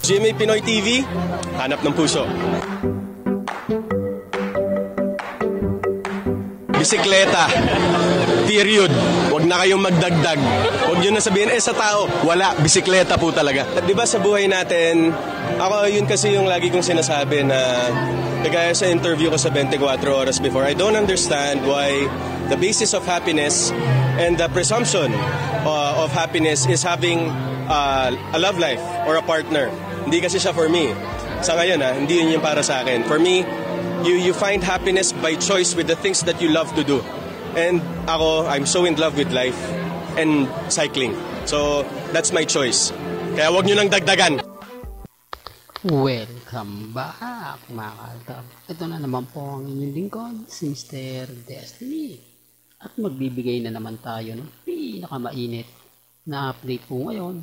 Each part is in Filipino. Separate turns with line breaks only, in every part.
GMA Pinoy TV, hanap ng puso. Bisikleta. Period. Huwag na kayong magdagdag. Huwag nyo na sabihin, sa tao, wala, bisikleta po talaga. At diba sa buhay natin, ako yun kasi yung lagi kong sinasabi na kagaya sa interview ko sa 24 Oras before, I don't understand why the basis of happiness and the presumption of happiness is having a love life or a partner. Hindi kasi siya for me. Sa ngayon, hindi yun yung para sa akin. For me, you find happiness by choice with the things that you love to do. And ako, I'm so in love with life and cycling. So, that's my choice. Kaya wag nyo nang dagdagan.
Welcome back mga kaltab. Ito na naman po ang inyong lingkod, si Mr. Destiny. At magbibigay na naman tayo ng pinakamainit na update po ngayon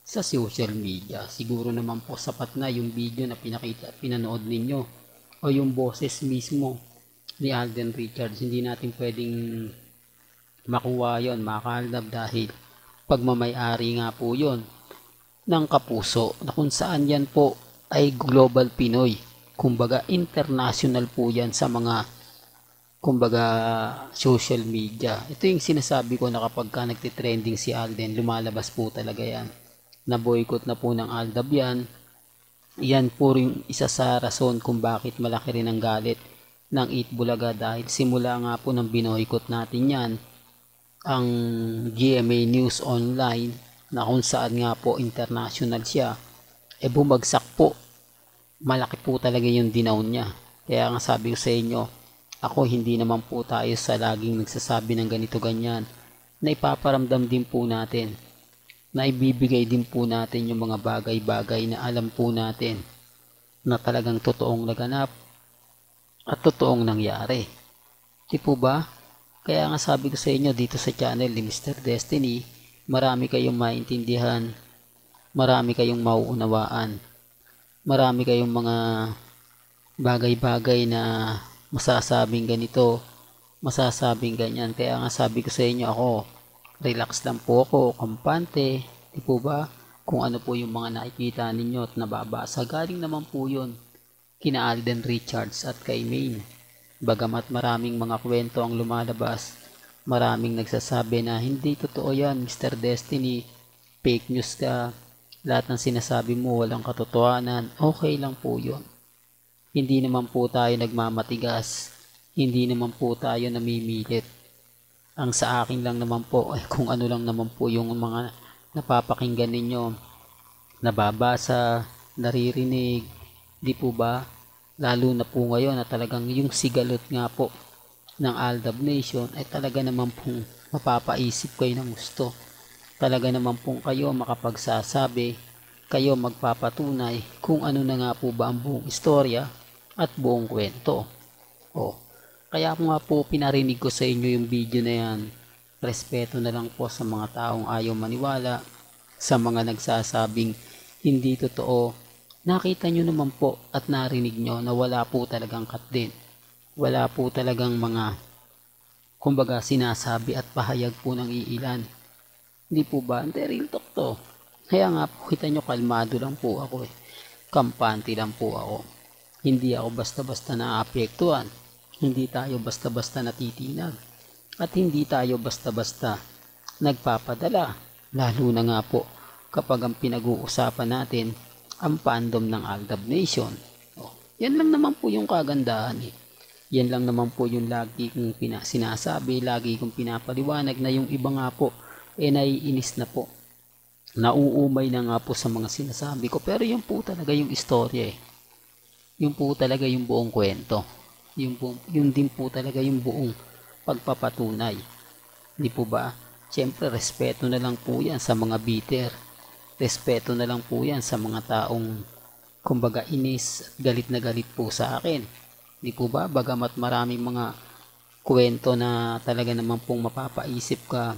sa social media. Siguro naman po sapat na yung video na pinanood ninyo o yung boses mismo ni Alden Richards. Hindi natin pwedeng makuha yon mga kaltab dahil pagmamayari nga po yon ng Kapuso na kung saan yan po ay global Pinoy. Kumbaga international po yan sa mga social media. Ito yung sinasabi ko na kapag ka nagtitrending si Alden, lumalabas po talaga yan. Na-boycott na po ng Aldab yan. Yan po rin isa sa rason kung bakit malaki rin ang galit ng Eat Bulaga dahil simula nga po ng binoykot natin yan, ang GMA News Online na kung saan nga po international siya, bumagsak po. Malaki po talaga yung dinown niya. Kaya nga sabi ko sa inyo, ako hindi naman po tayo sa laging nagsasabi ng ganito ganyan, na ipaparamdam din po natin, na ibibigay din po natin yung mga bagay-bagay na alam po natin na talagang totoong naganap at totoong nangyari. Di po ba? Kaya nga sabi ko sa inyo dito sa channel ni Mr. Destiny, marami kayong maintindihan, marami kayong mauunawaan, marami kayong mga bagay-bagay na masasabing ganito, masasabing ganyan. Kaya nga sabi ko sa inyo, ako relax lang po ako, kampante, di po ba? Kung ano po yung mga nakikita ninyo at nababasa, galing naman po yun kina Alden Richards at kay Maine. Bagamat maraming mga kwento ang lumalabas, maraming nagsasabi na hindi totoo yan Mr. Destiny, fake news ka, lahat ng sinasabi mo walang katotohanan, okay lang po yun. Hindi naman po tayo nagmamatigas, hindi naman po tayo namimilit. Ang sa akin lang naman po ay kung ano lang naman po yung mga napapakinggan ninyo, nababasa, naririnig, di po ba? Lalo na po ngayon na talagang yung sigalot nga po ng Aldab Nation ay talaga naman pong mapapaisip kayo ng gusto. Talaga naman pong kayo makapagsasabi, kayo magpapatunay kung ano na nga po ba ang buong istorya at buong kwento. Kaya nga po pinarinig ko sa inyo yung video na yan. Respeto na lang po sa mga taong ayaw maniwala, sa mga nagsasabing hindi totoo. Nakita nyo naman po at narinig nyo na wala po talagang cut din. Wala po talagang mga kumbaga sinasabi at pahayag po ng iilan. Hindi po ba? Hindi, real talk to. Kaya nga po kita nyo kalmado lang po ako Kampante lang po ako. Hindi ako basta-basta naapektuhan. Hindi tayo basta-basta natitinag. At hindi tayo basta-basta nagpapadala. Lalo na nga po kapag ang pinag-uusapan natin ang fandom ng Aldab Nation. Yan lang naman po yung kagandahan Yan lang naman po yung lagi kong sinasabi, lagi kong pinapaliwanag na yung iba nga po naiinis na po. Nauumay na nga po sa mga sinasabi ko. Pero yun po talaga yung istorya Yun po talaga yung buong kwento. Yun din po talaga yung buong pagpapatunay. Di po ba? Siyempre, respeto na lang po yan sa mga bitter. Respeto na lang po yan sa mga taong kumbaga inis at galit na galit po sa akin. Di po ba? Bagamat maraming mga kwento na talaga naman pong mapapaisip ka,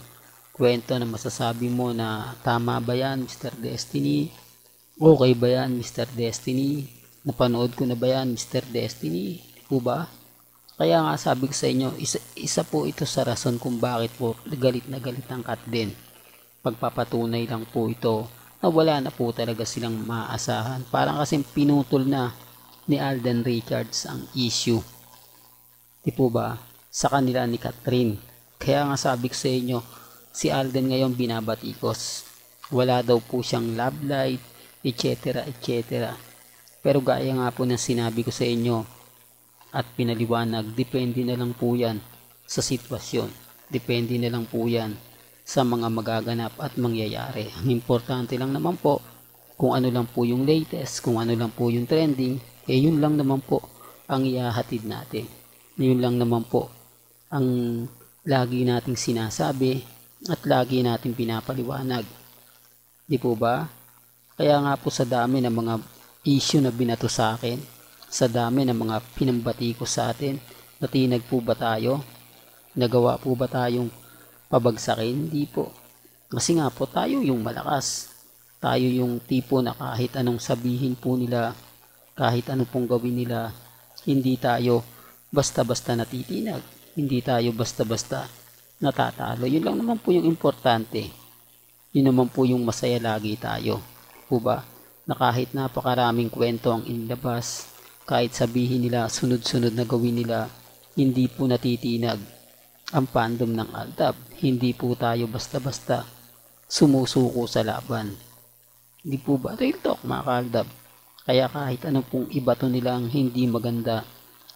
kwento na masasabi mo na tama ba yan Mr. Destiny? Okay ba yan Mr. Destiny? Napanood ko na ba yan Mr. Destiny? Di po ba? Kaya nga sabi ko sa inyo, isa po ito sa rason kung bakit po galit na galit ang cut din. Pagpapatunay lang po ito na wala na po talaga silang maaasahan. Parang kasing pinutol na ni Alden Richards ang issue. Di po ba? Sa kanila ni Catherine. Kaya nga sabi ko sa inyo, si Alden ngayon binabatikos. Wala daw po siyang love life, etc. etc. Pero gaya nga po ng sinabi ko sa inyo at pinaliwanag, depende na lang po yan sa sitwasyon. Depende na lang po yan sa mga magaganap at mangyayari. Ang importante lang naman po, kung ano lang po yung latest, kung ano lang po yung trending, yun lang naman po ang ihahatid natin. Yun lang naman po ang lagi nating sinasabi at lagi nating pinapaliwanag. Di po ba? Kaya nga po sa dami ng mga issue na binato sa akin, sa dami ng mga pinambati ko sa atin, natinag po ba tayo? Nagawa po ba tayong pabagsakin? Hindi po. Kasi nga po tayo yung malakas. Tayo yung tipo na kahit anong sabihin po nila, kahit ano pong gawin nila, hindi tayo basta-basta natitinag. Hindi tayo basta-basta natatalo. Yun lang naman po yung importante. Yun naman po yung masaya lagi tayo. Po ba? Na kahit napakaraming kwento ang inilabas, kahit sabihin nila sunod-sunod na gawin nila, hindi po natitinag ang fandom ng Aldab. Hindi po tayo basta-basta sumusuko sa laban. Hindi po ba? Real talk mga ka-Aldab. Kaya kahit anong pong ibato nilang hindi maganda,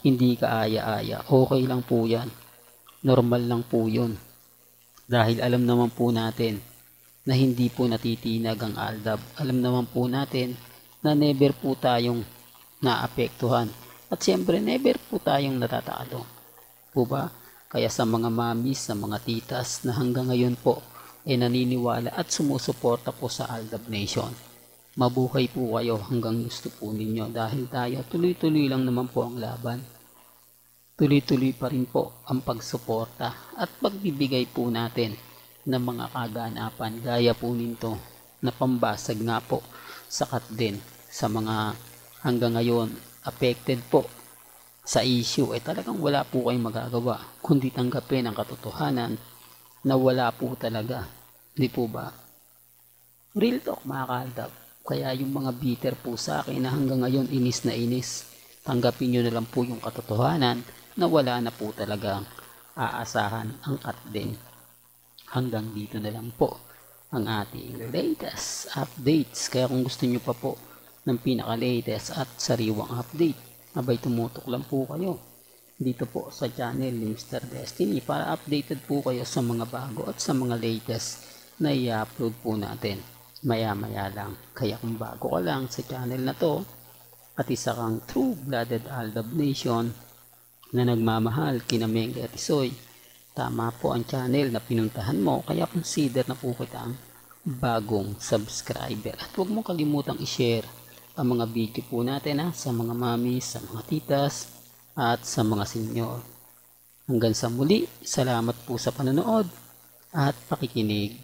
hindi kaaya-aya, okay lang po yan. Normal lang po yun. Dahil alam naman po natin na hindi po natitinag ang Aldab. Alam naman po natin na never po tayong naapektuhan. At siyempre never po tayong natatalo. Po ba? Kaya sa mga mamis, sa mga titas na hanggang ngayon po ay naniniwala at sumusuporta po sa Aldab Nation, mabuhay po kayo hanggang gusto po ninyo dahil tayo tuloy-tuloy lang naman po ang laban. Tuloy-tuloy pa rin po ang pagsuporta at pagbibigay po natin ng mga kaganapan gaya po nito na pambasag nga po sakat din sa mga hanggang ngayon affected po sa issue. Talagang wala po kayong magagawa kundi tanggapin ang katotohanan na wala po talaga. Di po ba? Real talk mga ka-Aldab. Kaya yung mga bitter po sa akin na hanggang ngayon inis na inis, tanggapin nyo na lang po yung katotohanan na wala na po talagang aasahan ang Catherine. Hanggang dito na lang po ang ating latest updates. Kaya kung gusto nyo pa po ng pinaka-latest at sariwang update, abay tumutok lang po kayo dito po sa channel ni Mr. Destiny para updated po kayo sa mga bago at sa mga latest na i-upload po natin maya-maya lang. Kaya kung bago ka lang sa channel na to at isa kang true-blooded Aldab Nation na nagmamahal kina Mengge at Isoy, tama po ang channel na pinuntahan mo. Kaya consider na po kita ang bagong subscriber. At huwag mo kalimutang i-share ang mga video po natin sa mga mamis, sa mga titas, at sa mga senyor. Hanggang sa muli, salamat po sa panonood at pakikinig.